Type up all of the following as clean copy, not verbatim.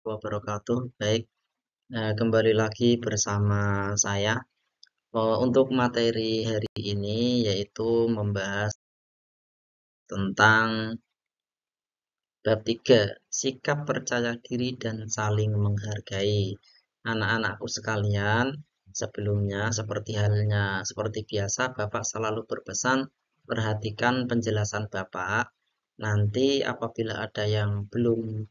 Wabarakatuh. Baik, kembali lagi bersama saya. Untuk materi hari ini yaitu membahas tentang bab 3, sikap percaya diri dan saling menghargai. Anak-anakku sekalian, sebelumnya seperti biasa Bapak selalu berpesan perhatikan penjelasan Bapak. Nanti apabila ada yang belum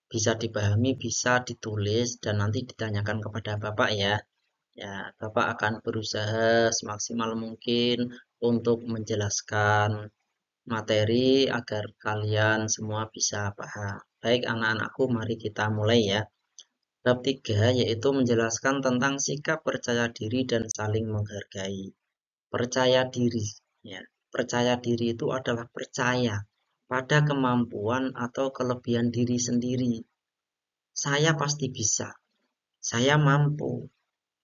bisa dipahami bisa ditulis dan nanti ditanyakan kepada Bapak ya. Ya, Bapak akan berusaha semaksimal mungkin untuk menjelaskan materi agar kalian semua bisa paham. Baik anak-anakku, mari kita mulai ya. Bab 3 yaitu menjelaskan tentang sikap percaya diri dan saling menghargai. Percaya diri, ya. Percaya diri itu adalah percaya pada kemampuan atau kelebihan diri sendiri. Saya pasti bisa. Saya mampu.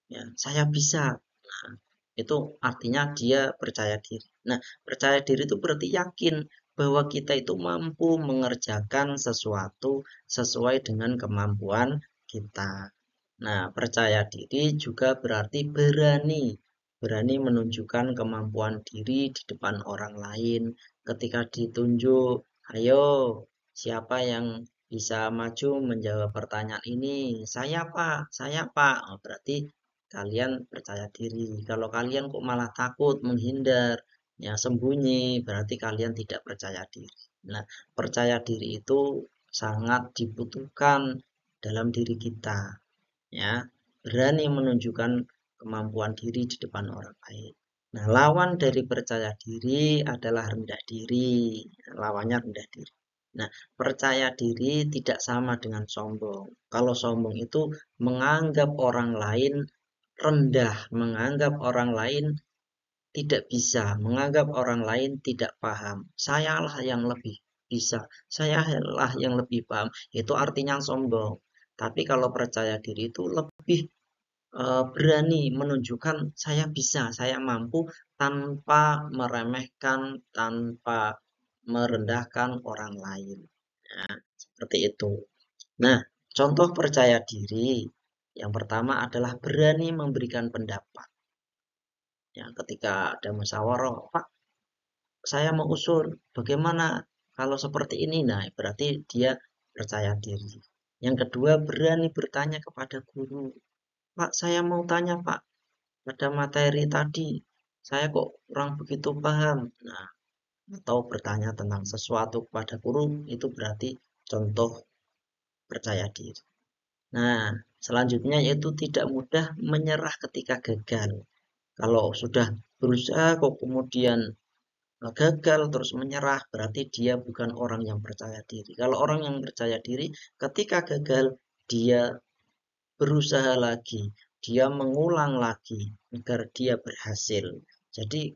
Ya, saya bisa. Nah, itu artinya dia percaya diri. Nah, percaya diri itu berarti yakin bahwa kita itu mampu mengerjakan sesuatu sesuai dengan kemampuan kita. Nah, percaya diri juga berarti berani. Berani menunjukkan kemampuan diri di depan orang lain. Ketika ditunjuk, ayo, siapa yang bisa maju menjawab pertanyaan ini? Saya, Pak. Saya, Pak. Oh, berarti kalian percaya diri. Kalau kalian kok malah takut, menghindar, ya sembunyi, berarti kalian tidak percaya diri. Nah, percaya diri itu sangat dibutuhkan dalam diri kita, ya. Berani menunjukkan kemampuan diri di depan orang lain. Nah, lawan dari percaya diri adalah rendah diri. Lawannya rendah diri. Nah, percaya diri tidak sama dengan sombong. Kalau sombong itu menganggap orang lain rendah, menganggap orang lain tidak bisa, menganggap orang lain tidak paham. Sayalah yang lebih bisa, sayalah yang lebih paham. Itu artinya sombong. Tapi kalau percaya diri itu lebih berani menunjukkan saya bisa, saya mampu tanpa meremehkan, tanpa merendahkan orang lain. Ya, seperti itu. Nah, contoh percaya diri yang pertama adalah berani memberikan pendapat. Ya, ketika ada musyawarah, Pak, saya mau usul, bagaimana kalau seperti ini? Nah, berarti dia percaya diri. Yang kedua, berani bertanya kepada guru. Pak, saya mau tanya, Pak, pada materi tadi, saya kok kurang begitu paham. Nah, atau bertanya tentang sesuatu kepada guru, itu berarti contoh percaya diri. Nah, selanjutnya yaitu tidak mudah menyerah ketika gagal. Kalau sudah berusaha kok kemudian gagal terus menyerah, berarti dia bukan orang yang percaya diri. Kalau orang yang percaya diri, ketika gagal, dia berusaha lagi, dia mengulang lagi agar dia berhasil. Jadi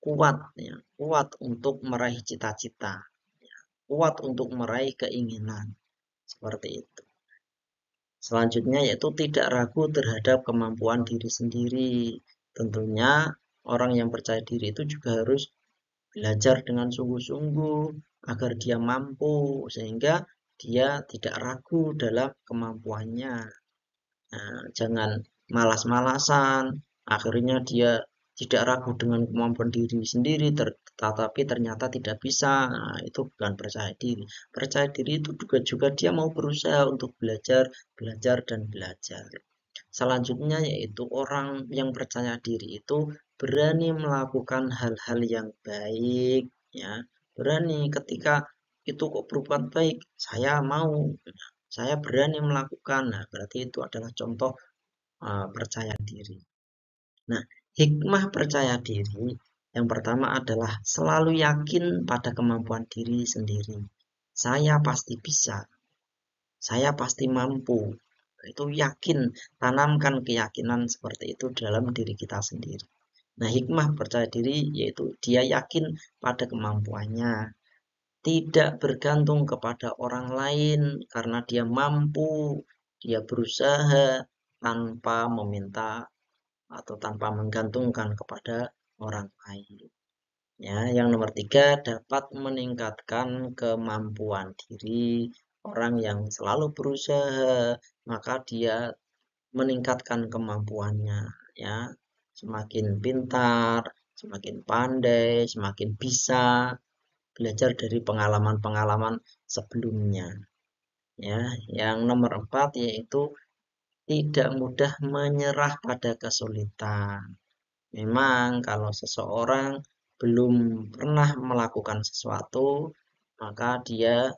kuat, ya, kuat untuk meraih cita-cita, kuat untuk meraih keinginan, seperti itu. Selanjutnya yaitu tidak ragu terhadap kemampuan diri sendiri. Tentunya orang yang percaya diri itu juga harus belajar dengan sungguh-sungguh agar dia mampu sehingga dia tidak ragu dalam kemampuannya. Nah, jangan malas-malasan, akhirnya dia tidak ragu dengan kemampuan diri sendiri, tetapi ternyata tidak bisa. Nah, itu bukan percaya diri. Percaya diri itu juga dia mau berusaha untuk belajar, belajar dan belajar. Selanjutnya yaitu orang yang percaya diri itu berani melakukan hal-hal yang baik, ya. Berani ketika itu kok berbuat baik, saya mau, saya berani melakukan. Nah, berarti itu adalah contoh percaya diri. Nah, hikmah percaya diri yang pertama adalah selalu yakin pada kemampuan diri sendiri. Saya pasti bisa. Saya pasti mampu. Itu yakin, tanamkan keyakinan seperti itu dalam diri kita sendiri. Nah, hikmah percaya diri yaitu dia yakin pada kemampuannya, tidak bergantung kepada orang lain karena dia mampu, dia berusaha tanpa meminta atau tanpa menggantungkan kepada orang lain. Ya, yang nomor 3 dapat meningkatkan kemampuan diri orang yang selalu berusaha, maka dia meningkatkan kemampuannya, ya. Semakin pintar, semakin pandai, semakin bisa belajar dari pengalaman-pengalaman sebelumnya. Ya, yang nomor 4 yaitu tidak mudah menyerah pada kesulitan. Memang kalau seseorang belum pernah melakukan sesuatu, maka dia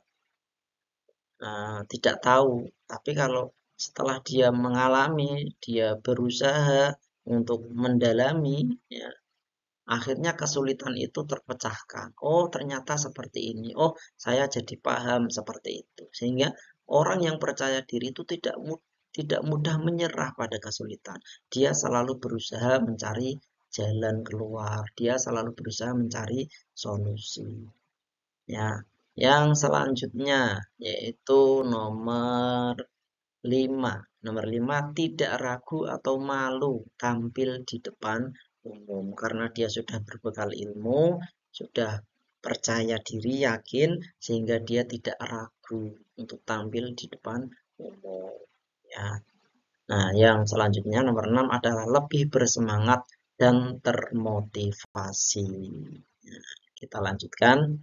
tidak tahu. Tapi kalau setelah dia mengalami, dia berusaha untuk mendalami, ya, akhirnya kesulitan itu terpecahkan. Oh, ternyata seperti ini. Oh, saya jadi paham seperti itu. Sehingga orang yang percaya diri itu tidak mudah menyerah pada kesulitan. Dia selalu berusaha mencari jalan keluar. Dia selalu berusaha mencari solusi. Ya, yang selanjutnya yaitu nomor 5. Nomor 5, tidak ragu atau malu tampil di depan umum karena dia sudah berbekal ilmu, sudah percaya diri, yakin sehingga dia tidak ragu untuk tampil di depan umum. Ya. Nah, yang selanjutnya nomor 6 adalah lebih bersemangat dan termotivasi. Nah, kita lanjutkan.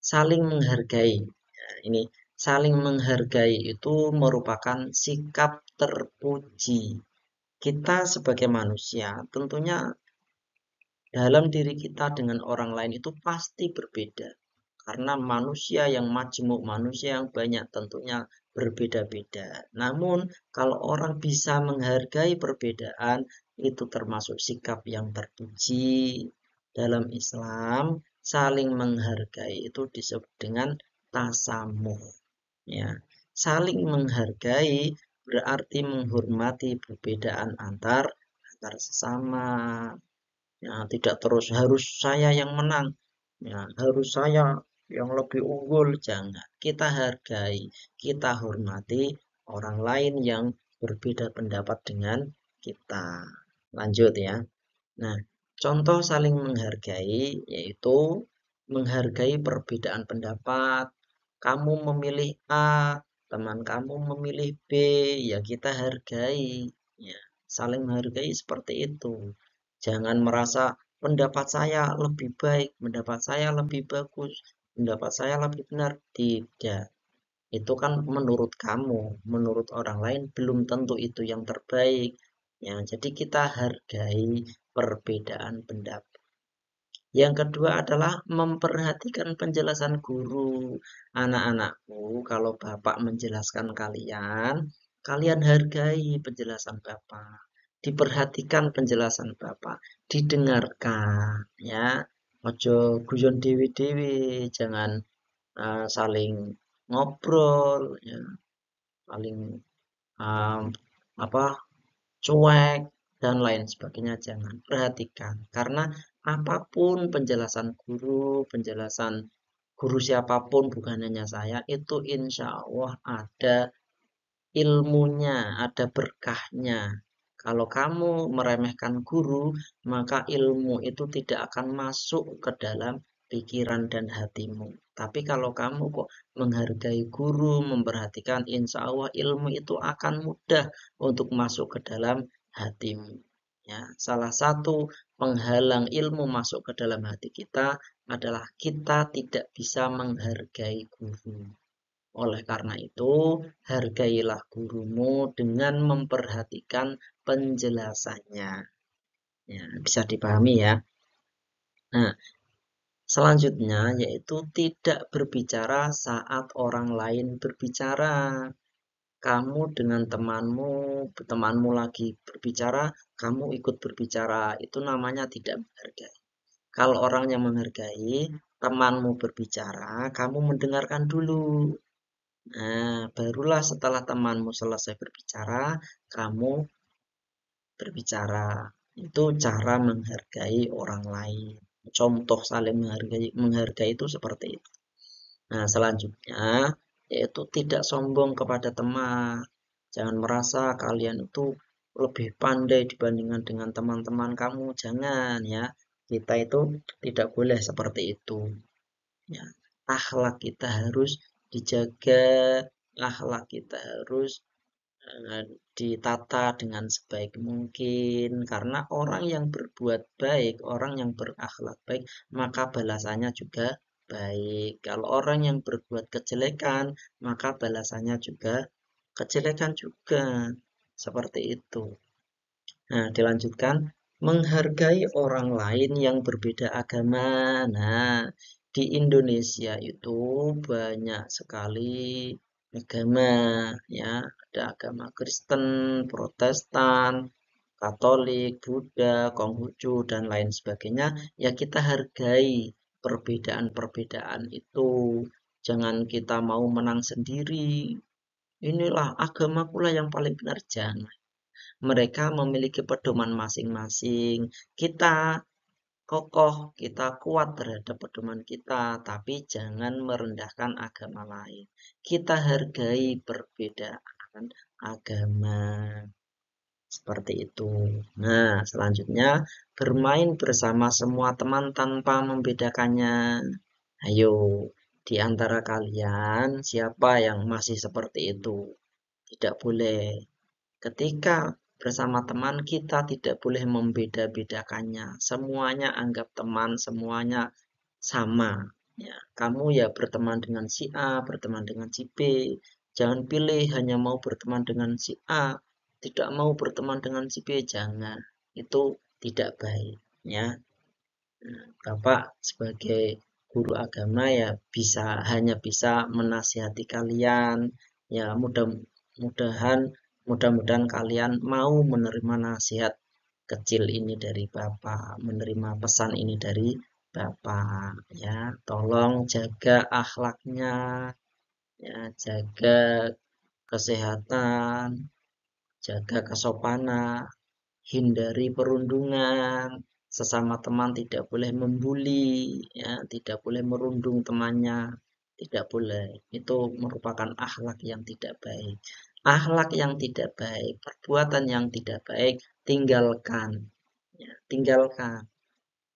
Saling menghargai. Nah, ini saling menghargai itu merupakan sikap terpuji. Kita sebagai manusia tentunya dalam diri kita dengan orang lain itu pasti berbeda. Karena manusia yang majemuk, manusia yang banyak tentunya berbeda-beda. Namun kalau orang bisa menghargai perbedaan itu termasuk sikap yang terpuji. Dalam Islam, saling menghargai itu disebut dengan tasamuh. Ya, saling menghargai berarti menghormati perbedaan antar sesama. Ya, tidak terus harus saya yang menang. Ya, harus saya yang lebih unggul, jangan. Kita hargai, kita hormati orang lain yang berbeda pendapat dengan kita. Lanjut ya. Nah, contoh saling menghargai yaitu menghargai perbedaan pendapat. Kamu memilih A, teman kamu memilih B, ya kita hargai. Ya, saling menghargai seperti itu. Jangan merasa pendapat saya lebih baik, pendapat saya lebih bagus, pendapat saya lebih benar. Tidak. Itu kan menurut kamu, menurut orang lain belum tentu itu yang terbaik. Ya, jadi kita hargai perbedaan pendapat. Yang kedua adalah memperhatikan penjelasan guru. Anak-anakku, kalau Bapak menjelaskan kalian, kalian hargai penjelasan Bapak. Diperhatikan penjelasan Bapak, didengarkan ya. Ojo guyon dewi-dewi, jangan saling ngobrol ya, saling um, apa cuek, dan lain sebagainya. Jangan, perhatikan. Karena apapun penjelasan guru siapapun, bukan hanya saya, itu insya Allah ada ilmunya, ada berkahnya. Kalau kamu meremehkan guru, maka ilmu itu tidak akan masuk ke dalam pikiran dan hatimu. Tapi kalau kamu kok menghargai guru, memperhatikan, insya Allah ilmu itu akan mudah untuk masuk ke dalam hatimu. Ya, salah satu penghalang ilmu masuk ke dalam hati kita adalah kita tidak bisa menghargai guru. Oleh karena itu, hargailah gurumu dengan memperhatikan penjelasannya. Ya, bisa dipahami ya. Nah, selanjutnya yaitu tidak berbicara saat orang lain berbicara. Kamu dengan temanmu lagi berbicara, kamu ikut berbicara. Itu namanya tidak menghargai. Kalau orang yang menghargai, temanmu berbicara, kamu mendengarkan dulu. Nah, barulah setelah temanmu selesai berbicara, kamu berbicara. Itu cara menghargai orang lain. Contoh saling menghargai itu seperti itu. Nah, selanjutnya yaitu tidak sombong kepada teman. Jangan merasa kalian itu lebih pandai dibandingkan dengan teman-teman kamu. Jangan ya. Kita itu tidak boleh seperti itu. Ya, akhlak kita harus dijaga, akhlak kita harus ditata dengan sebaik mungkin, karena orang yang berbuat baik, orang yang berakhlak baik, maka balasannya juga baik. Kalau orang yang berbuat kejelekan, maka balasannya juga kejelekan juga. Seperti itu. Nah, dilanjutkan, menghargai orang lain yang berbeda agama. Nah, di Indonesia itu banyak sekali agama, ya. Ada agama Kristen, Protestan, Katolik, Buddha, Konghucu, dan lain sebagainya. Ya, kita hargai perbedaan-perbedaan itu. Jangan kita mau menang sendiri. Inilah agamaku lah yang paling benar, jangan. Mereka memiliki pedoman masing-masing. Kita kokoh, kita kuat terhadap pedoman kita, tapi jangan merendahkan agama lain. Kita hargai perbedaan agama. Seperti itu. Nah, selanjutnya bermain bersama semua teman tanpa membedakannya. Ayo, di antara kalian siapa yang masih seperti itu? Tidak boleh. Ketika bersama teman kita tidak boleh membeda-bedakannya. Semuanya anggap teman, semuanya sama. Ya, kamu ya berteman dengan si A, berteman dengan si B. Jangan pilih hanya mau berteman dengan si A, tidak mau berteman dengan si B. Jangan. Itu tidak baik. Ya, Bapak sebagai guru agama ya hanya bisa menasihati kalian. Ya, mudah-mudahan kalian mau menerima nasihat kecil ini dari Bapak, menerima pesan ini dari Bapak, ya. Tolong jaga akhlaknya, ya, jaga kesehatan, jaga kesopanan, hindari perundungan. Sesama teman tidak boleh membuli, ya, tidak boleh merundung temannya, tidak boleh. Itu merupakan akhlak yang tidak baik. Akhlak yang tidak baik, perbuatan yang tidak baik, tinggalkan. Ya, tinggalkan.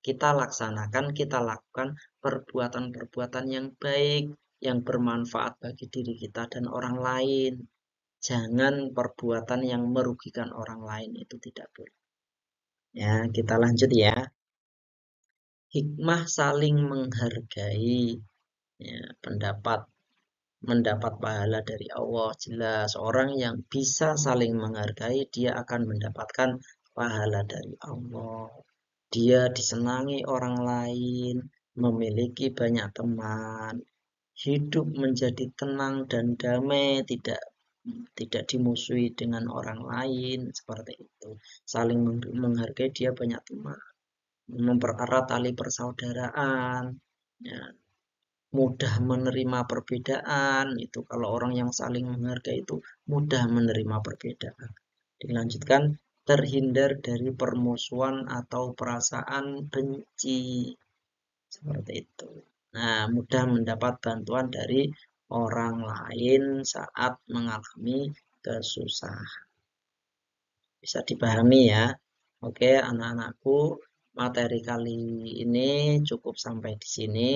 Kita laksanakan, kita lakukan perbuatan-perbuatan yang baik, yang bermanfaat bagi diri kita dan orang lain. Jangan perbuatan yang merugikan orang lain, itu tidak boleh. Ya, kita lanjut ya. Hikmah saling menghargai. Ya, mendapat pahala dari Allah. Jelas orang yang bisa saling menghargai, dia akan mendapatkan pahala dari Allah. Dia disenangi orang lain, memiliki banyak teman, hidup menjadi tenang dan damai, tidak dimusuhi dengan orang lain, seperti itu. Saling menghargai, dia banyak teman, mempererat tali persaudaraan, ya, mudah menerima perbedaan. Itu kalau orang yang saling menghargai itu mudah menerima perbedaan. Dilanjutkan, terhindar dari permusuhan atau perasaan benci, seperti itu. Nah, mudah mendapat bantuan dari orang lain saat mengalami kesusahan. Bisa dipahami ya. Oke, anak-anakku, materi kali ini cukup sampai di sini.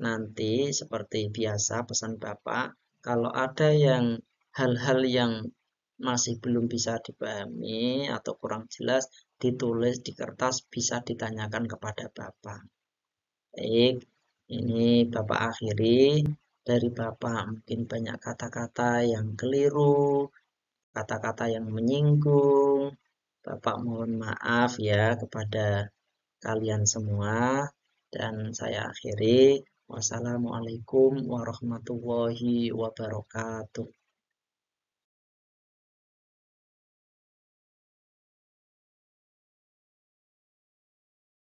Nanti seperti biasa pesan Bapak, kalau ada hal-hal yang masih belum bisa dipahami atau kurang jelas, ditulis di kertas, bisa ditanyakan kepada Bapak. Baik, ini Bapak akhiri. Dari Bapak mungkin banyak kata-kata yang keliru, kata-kata yang menyinggung. Bapak mohon maaf ya kepada kalian semua. Dan saya akhiri. Wassalamualaikum warahmatullahi wabarakatuh.